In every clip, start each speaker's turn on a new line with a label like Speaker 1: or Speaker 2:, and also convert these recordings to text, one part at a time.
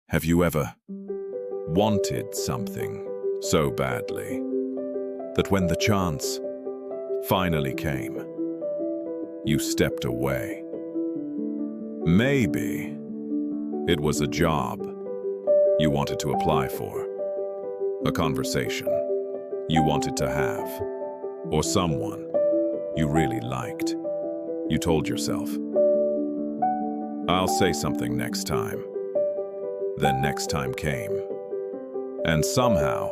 Speaker 1: Have you ever wanted something so badly that when the chance finally came, you stepped away? Maybe it was a job you wanted to apply for, a conversation you wanted to have, or someone you really liked. You told yourself, "I'll say something next time." Then next time came, and somehow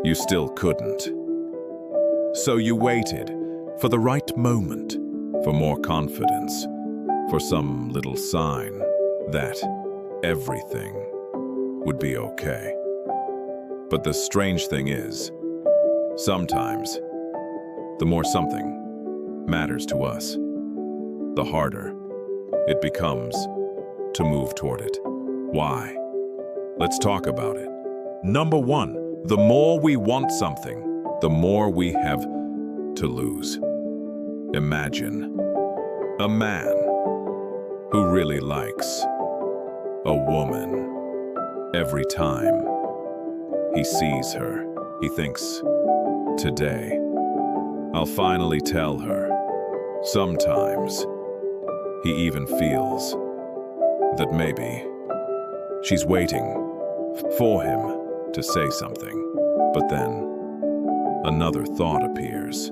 Speaker 1: you still couldn't. So you waited for the right moment, for more confidence, for some little sign that everything would be okay. But the strange thing is, sometimes the more something matters to us, the harder it becomes to move toward it. Why? Let's talk about it. Number one, the more we want something, the more we have to lose. Imagine a man who really likes a woman. Every time he sees her, he thinks, "Today, I'll finally tell her." Sometimes he even feels that maybe she's waiting for him to say something. But then another thought appears.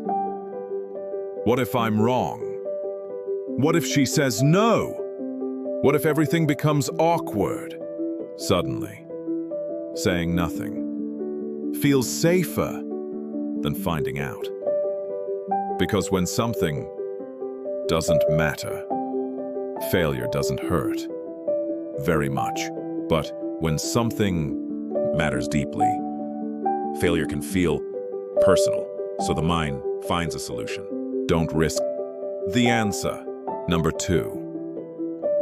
Speaker 1: What if I'm wrong? What if she says no? What if everything becomes awkward? Suddenly, saying nothing feels safer than finding out. Because when something doesn't matter, failure doesn't hurt very much. But when something matters deeply, failure can feel personal, so the mind finds a solution. Don't risk the answer. Number two,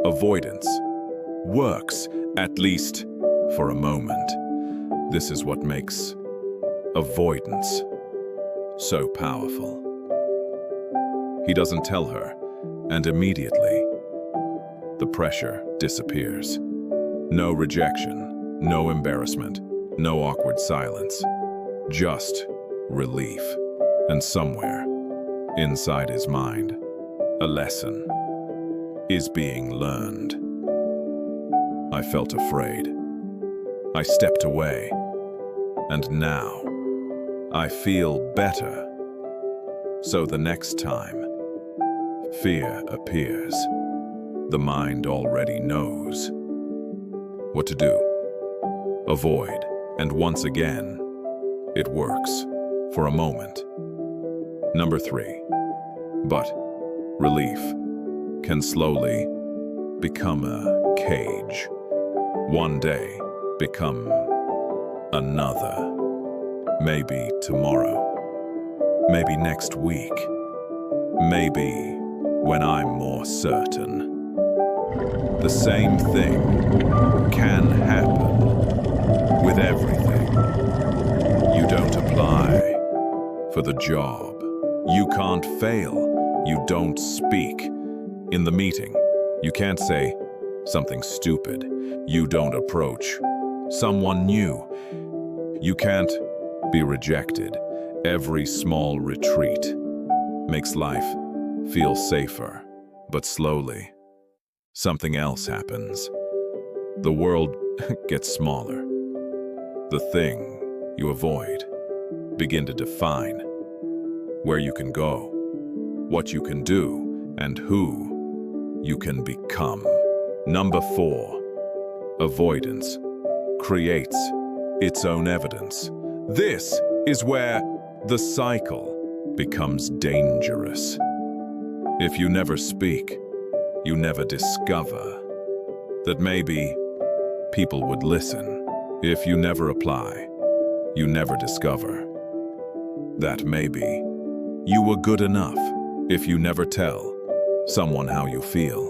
Speaker 1: avoidance works, at least for a moment. This is what makes avoidance so powerful. He doesn't tell her, and immediately the pressure disappears. No rejection, no embarrassment, no awkward silence, just relief. And somewhere inside his mind, a lesson is being learned. I felt afraid. I stepped away, and now I feel better. So the next time fear appears, the mind already knows what to do. Avoid, and once again, it works for a moment. Number three, but relief can slowly become a cage. One day become another. Maybe tomorrow. Maybe next week. Maybe when I'm more certain. The same thing can happen with everything. You don't apply for the job. You can't fail. You don't speak in the meeting. You can't say something stupid. You don't approach someone new. You can't be rejected. Every small retreat makes life feel safer, but slowly something else happens. The world gets smaller. The thing you avoid begin to define where you can go, what you can do, and who you can become. Number four, avoidance creates its own evidence. This is where the cycle becomes dangerous. If you never speak, you never discover that maybe people would listen. If you never apply, you never discover that maybe you were good enough. If you never tell someone how you feel,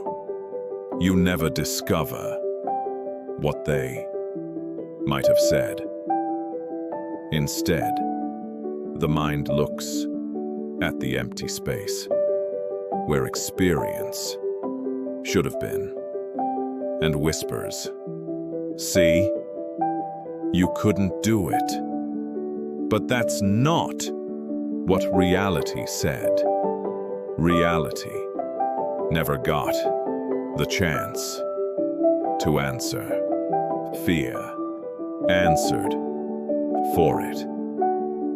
Speaker 1: you never discover what they might have said. Instead, the mind looks at the empty space where experience should have been, and whispers, See? You couldn't do it. But that's not what reality said. Reality never got the chance to answer. Fear answered for it.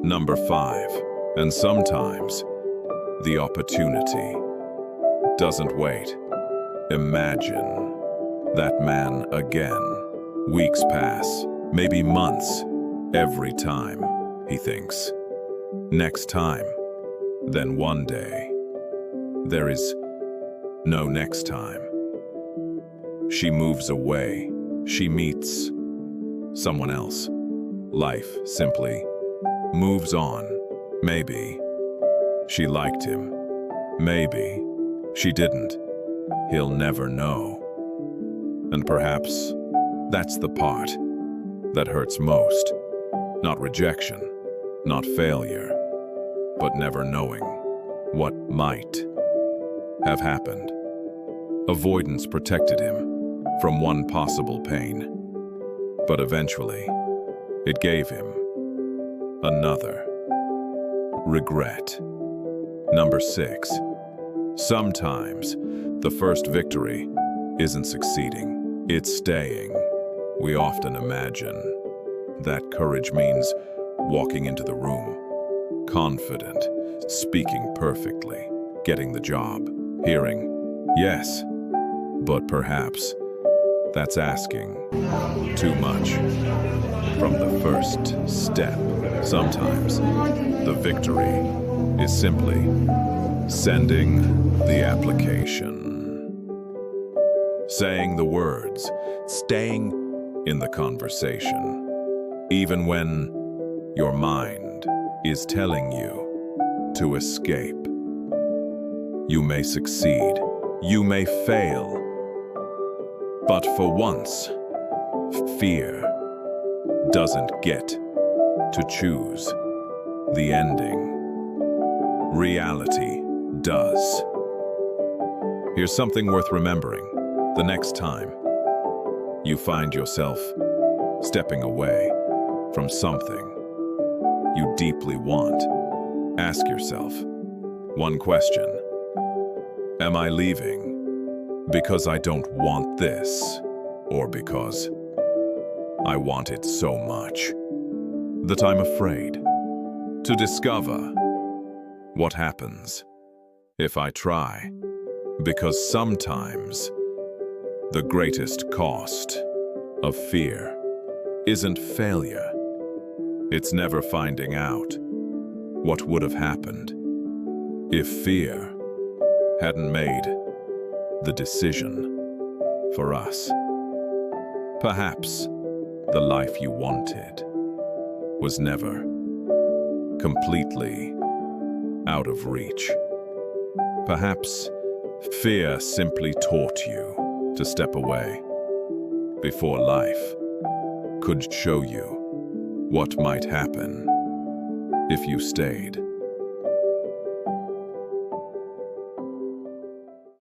Speaker 1: Number 5. And sometimes the opportunity doesn't wait. Imagine that man again. Weeks pass, maybe months, every time he thinks. Next time, then one day. There is no next time. She moves away. She meets someone else. Life simply moves on. Maybe she liked him. Maybe she didn't. He'll never know. And perhaps that's the part that hurts most. Not rejection, not failure, but never knowing what might have happened. Avoidance protected him from one possible pain, but eventually it gave him another. Regret. Number 6. Sometimes the first victory isn't succeeding, it's staying. We often imagine that courage means walking into the room, confident, speaking perfectly, getting the job, hearing yes, but perhaps that's asking too much from the first step. Sometimes the victory is simply sending the application, saying the words, staying in the conversation, even when your mind is telling you to escape. You may succeed, you may fail, but for once, fear doesn't get to choose the ending. Reality does. Here's something worth remembering. The next time you find yourself stepping away from something you deeply want, ask yourself one question. Am I leaving because I don't want this, or because I want it so much that I'm afraid to discover what happens if I try? Because sometimes the greatest cost of fear isn't failure. It's never finding out what would have happened if fear hadn't made the decision for us. Perhaps the life you wanted was never completely out of reach. Perhaps fear simply taught you to step away before life could show you what might happen if you stayed.